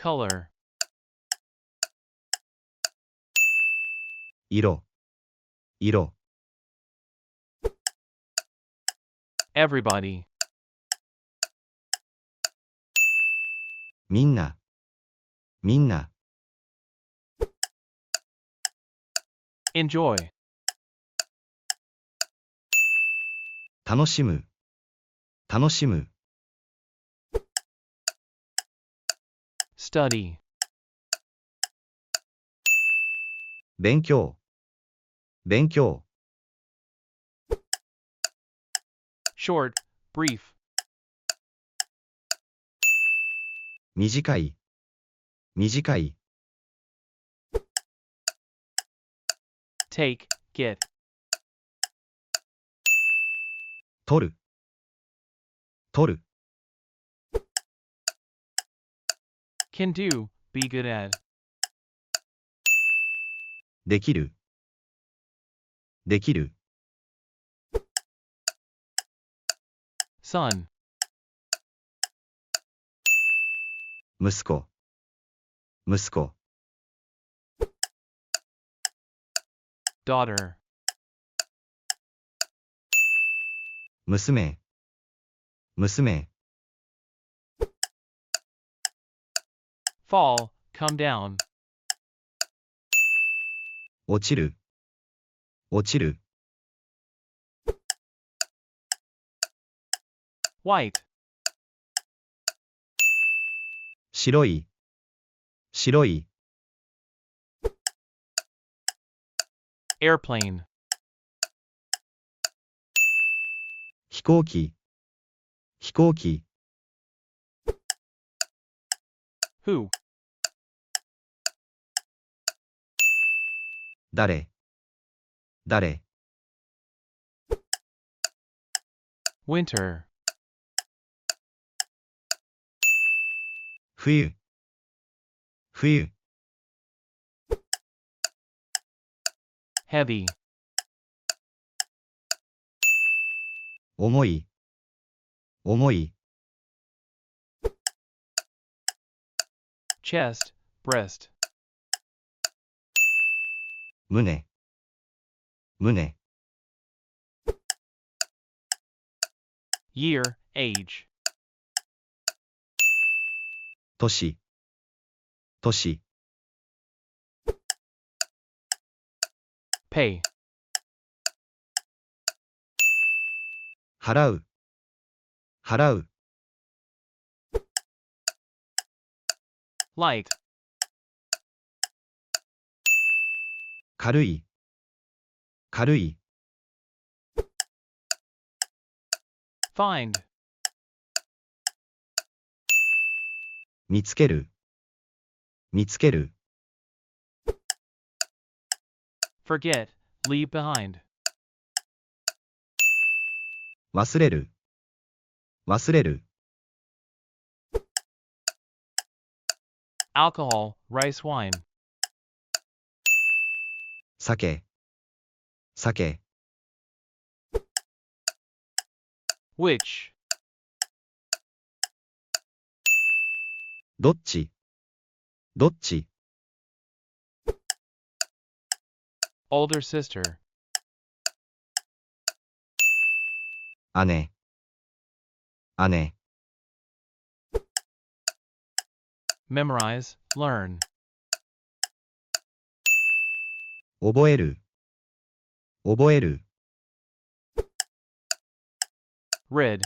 color, 色、色、 everybody, みんな、みんな、 enjoy, 楽しむ、楽しむ、 study, 勉強、勉強、 short, brief, 短い、短い、 take, get, 取る、取る、 can do, be good at, できる、できる、 son, 息子、息子、 daughter, 娘、娘、 fall, come down, 落ちる、落ちる、 white, 白い、白い、 airplane, 飛行機、飛行機、 who, 誰、誰、 winter, 冬、冬、 heavy, 重い、重い、 chest, breast, 胸、胸、 year, age, 年、年、 pay, 払う、払う、 light, 軽い、軽い、 find, 見つける、見つける、 forget, leave behind, 忘れる、忘れる、 alcohol, rice wine, 酒、酒、 which, どっち、どっち、 older sister, 姉、姉、 memorize, learn, 覚える、覚える、 red,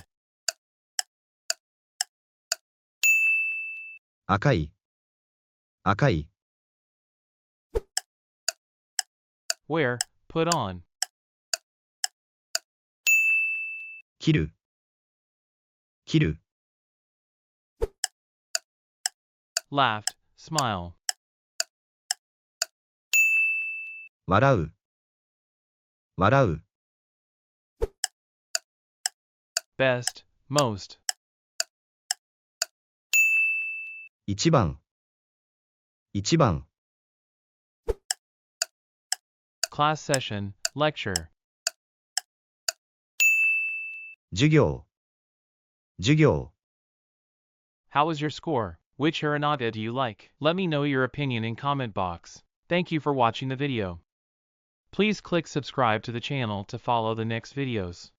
赤い、赤い、 wear, put on, 切る、切る、 laughed, smile, 笑う、笑う、 best, most, 一番、一番、 class session, lecture, 授業、授業、 how was your score, Which hiragana do you like? Let me know your opinion in comment box. Thank you for watching the video. Please click subscribe to the channel to follow the next videos.